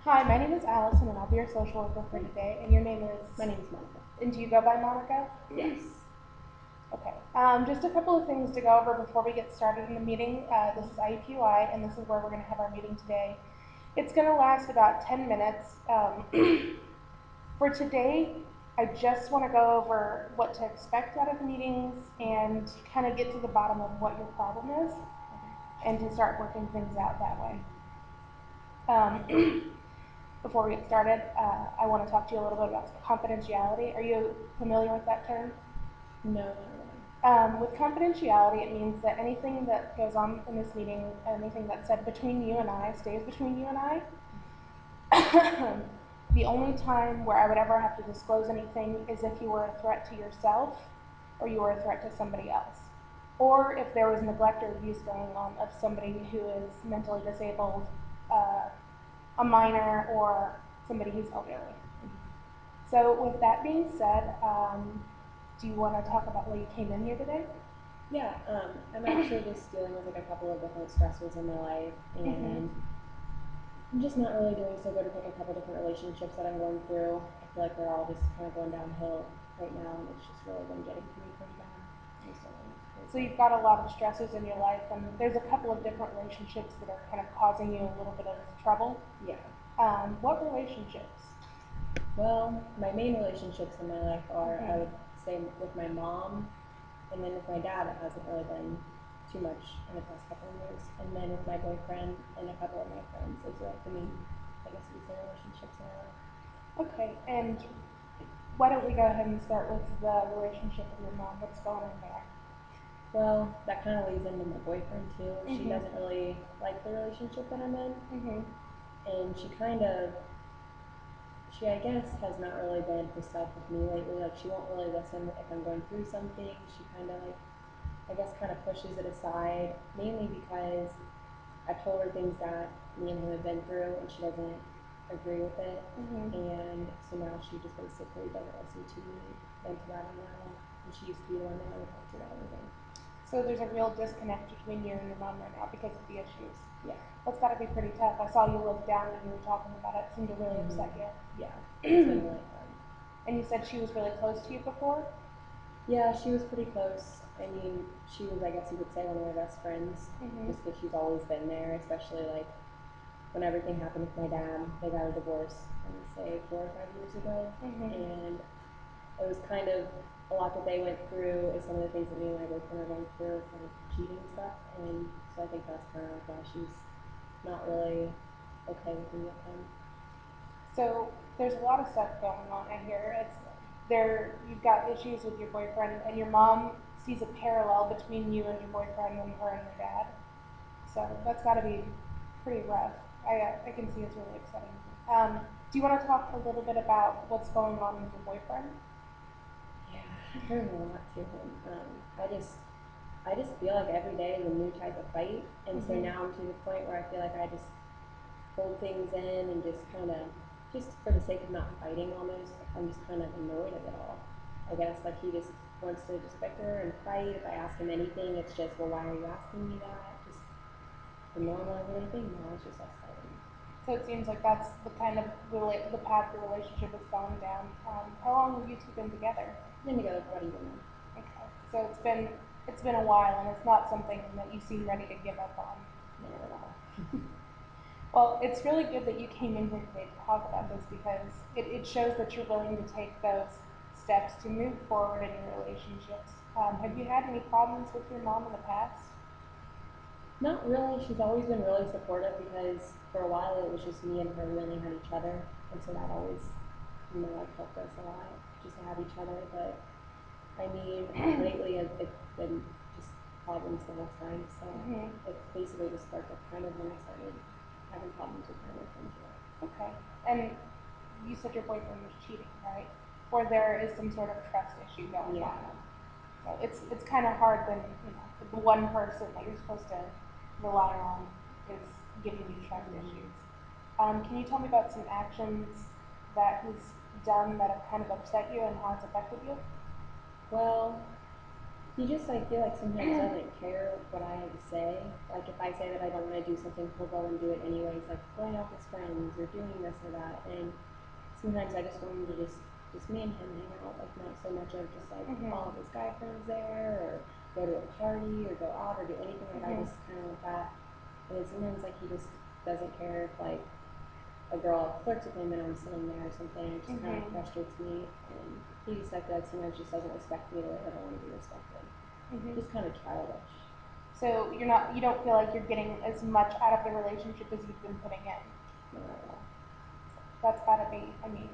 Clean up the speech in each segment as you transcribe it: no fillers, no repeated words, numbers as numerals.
Hi, my name is Allison, and I'll be your social worker for today. And your name is? My name is Monica. And do you go by Monica? Yes. Okay. Just a couple of things to go over before we get started in the meeting. This is IUPUI, and this is where we're going to have our meeting today. It's going to last about 10 minutes. For today, I just want to go over what to expect out of the meetings and kind of get to the bottom of what your problem is and to start working things out that way. Before we get started, I want to talk to you a little bit about confidentiality. Are you familiar with that term? No, not really. With confidentiality, it means that anything that goes on in this meeting, anything that's said between you and I, stays between you and I. The only time where I would ever have to disclose anything is if you were a threat to yourself or you were a threat to somebody else. Or if there was neglect or abuse going on of somebody who is mentally disabled, a minor, or somebody who's elderly. So with that being said, do you want to talk about why you came in here today? Yeah, I'm actually just dealing with like a couple of different stressors in my life, and I'm just not really doing so good with like a couple different relationships that I'm going through. I feel like they're all just kind of going downhill right now, and it's just really been getting to me pretty bad. So you've got a lot of stressors in your life, and there's a couple of different relationships that are kind of causing you a little bit of trouble. Yeah. What relationships? Well, my main relationships in my life are, I would say, with my mom, and then with my dad, it hasn't really been too much in the past couple of years, and then with my boyfriend and a couple of my friends. Those are like the main, I guess you would say, relationships in my life. Okay, and why don't we go ahead and start with the relationship with your mom? What's going on there? Well, that kind of leads into my boyfriend too. She doesn't really like the relationship that I'm in, and she I guess has not really been herself with me lately. Like she won't really listen if I'm going through something. She kind of like, I guess, kind of pushes it aside, mainly because I've told her things that me and him have been through, and she doesn't agree with it. And so now she just basically doesn't listen to me vent about it now. And she used to be the one that I would talk to about everything. So there's a real disconnect between you and your mom right now because of the issues. Yeah. That's got to be pretty tough. I saw you look down when you were talking about it. It seemed to really upset you. Yeah. It's been really fun. And you said she was really close to you before? Yeah, she was pretty close. I mean, she was, I guess you could say, one of my best friends, just because she's always been there, especially like when everything happened with my dad. They got a divorce, I would say 4 or 5 years ago, and it was kind of a lot that they went through is some of the things that me and my boyfriend are going through, kind of cheating and stuff, and so I think that's kind of why she's not really okay with me with him. So there's a lot of stuff going on in here. You've got issues with your boyfriend, and your mom sees a parallel between you and your boyfriend and her and your dad. So that's got to be pretty rough. I can see it's really upsetting. Do you want to talk a little bit about what's going on with your boyfriend? Yeah, there's a lot to him. I just feel like every day is a new type of fight, and so now I'm to the point where I feel like I just hold things in and just kind of, just for the sake of not fighting almost, I'm just kind of annoyed of it all. I guess like he just wants to just bicker and fight. If I ask him anything, it's just, well, why are you asking me that? Just the normal everyday thing. Now it's just us fighting. So it seems like that's the kind of the path the relationship has gone down. How long have you two been together? Been together for about a year now. Okay, so it's been a while, and it's not something that you seem ready to give up on. Not at all. Well, it's really good that you came in here today to talk about this because it shows that you're willing to take those steps to move forward in your relationships. Have you had any problems with your mom in the past? Not really. She's always been really supportive because for a while it was just me and her. We only had each other, and so that always, like helped us a lot just to have each other. But I mean, lately it's been just problems the whole time. So it basically just sparked up kind of when I started having problems with my boyfriend too. Okay, and you said your boyfriend was cheating, right? Or there is some sort of trust issue going on. So it's kind of hard when the one person that you're supposed to rely on is giving you trust issues. Can you tell me about some actions that he's done that have kind of upset you and how it's affected you? Well, He just, I feel like sometimes doesn't care what I have to say. Like if I say that I don't want to do something, he'll go and do it anyways, like going out with friends or doing this or that. And sometimes I just want him to just me and him hang out, like not so much of just like all of his guy friends there or go to a party or go out or do anything. Like I just kind of want that. And then sometimes like he just doesn't care if like a girl flirts with him and I'm sitting there or something. It just kind of frustrates me. And he just, I feel like sometimes just doesn't respect me the way that I want to be respected. Just kind of childish. So you don't feel like you're getting as much out of the relationship as you've been putting in. Not at all. That's gotta be. I mean,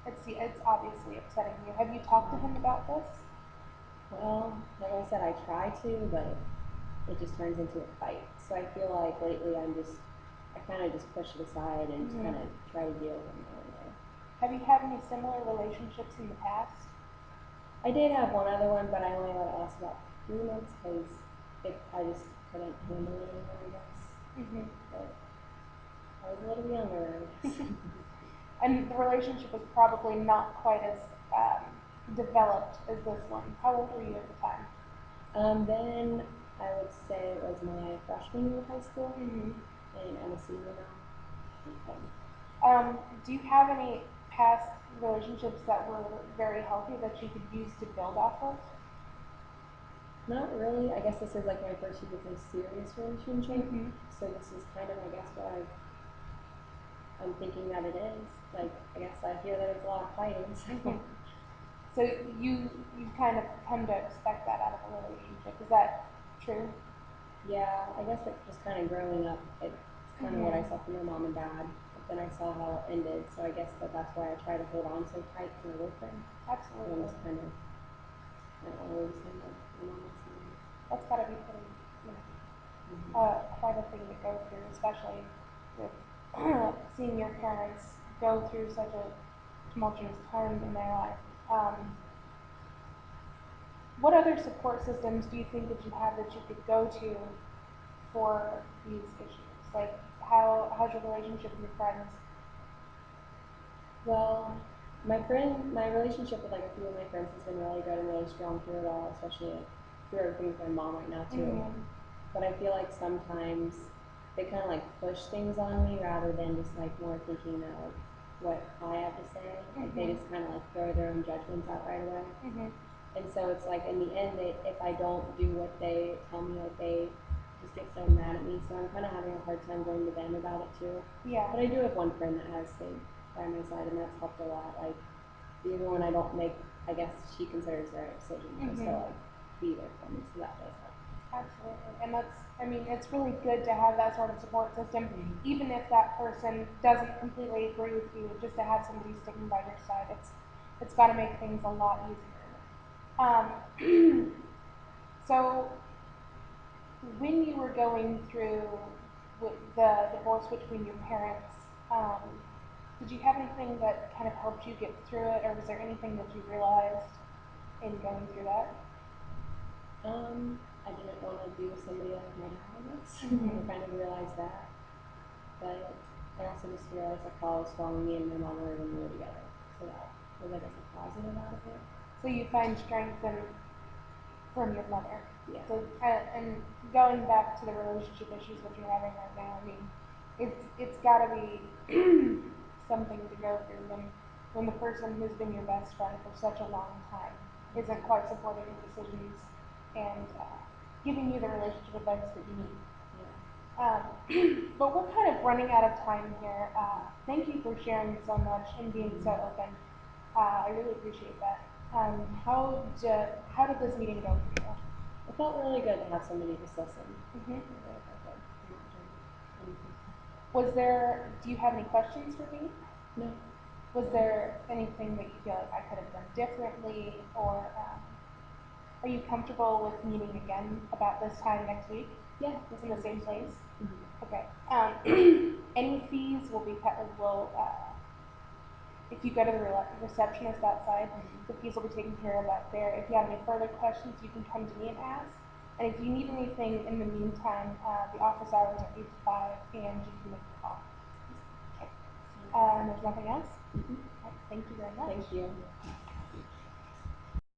it's obviously upsetting you. Have you talked to him about this? Well, like I said, I try to, but it just turns into a fight. So I feel like lately I kind of just push it aside and just kind of try to deal with it my own way. Have you had any similar relationships in the past? I did have one other one, but I only let it last about 3 months because I just couldn't handle it anymore, I guess. But I was a little younger. And the relationship was probably not quite as developed as this one. How old were you at the time? Then I would say it was my freshman year of high school, and I'm a senior now. Okay. Do you have any past relationships that were very healthy that you could use to build off of? Not really. I guess this is like my first year with a serious relationship, so this is kind of, I guess, what I'm thinking that it is. Like, I guess I hear that it's a lot of fighting. So you kind of come to expect that out of a relationship. Is that true? Yeah, I guess it's just kind of growing up. It's kind of what I saw from my mom and dad. But then I saw how it ended, so I guess that's why I try to hold on so tight to my boyfriend. Absolutely. And just kind of, I always end up my mom and dad. That's got to be pretty, quite a thing to go through, especially with seeing your parents go through such a tumultuous time in their life. What other support systems do you think that you have that you could go to for these issues? Like, how's your relationship with your friends? Well, my relationship with like a few of my friends has been really good and really strong through it all, especially like, through everything with my mom right now too. But I feel like sometimes they kind of like push things on me rather than just like more thinking of what I have to say. Like they just kind of like throw their own judgments out right away. And so it's like in the end, if I don't do what they tell me, like they just get so mad at me. So I'm kind of having a hard time going to them about it too. Yeah. But I do have one friend that has stayed by my side, and that's helped a lot. Like even when I don't make, I guess she considers the right decision, to still like be there for me. So that does help. Absolutely, and I mean, it's really good to have that sort of support system, even if that person doesn't completely agree with you. Just to have somebody sticking by your side, it's got to make things a lot easier. So, when you were going through with the divorce between your parents, did you have anything that kind of helped you get through it, or was there anything that you realized in going through that? I didn't want to be with somebody like my dad, I guess. I kind of realized that. But I also just realized like how strong me and my mom were when we were together. So that was, I guess, a positive out of it. So you find strength from your mother. Yeah. So, and going back to the relationship issues that you're having right now, I mean, it's got to be something to go through when the person who's been your best friend for such a long time isn't quite supporting your decisions and giving you the relationship advice that you need. But we're kind of running out of time here. Thank you for sharing so much and being so open. I really appreciate that. How did this meeting go for you? It felt really good to have somebody just listen. Do you have any questions for me? No. Was there anything that you feel like I could have done differently, or are you comfortable with meeting again about this time next week? Yeah. In the same place? Okay. Any fees will be if you go to the receptionist outside, the fees will be taken care of out there. If you have any further questions, you can come to me and ask. And if you need anything in the meantime, the office hours are 8 to 5, and you can make a call. Okay. There's nothing else? Right, thank you very much. Thank you.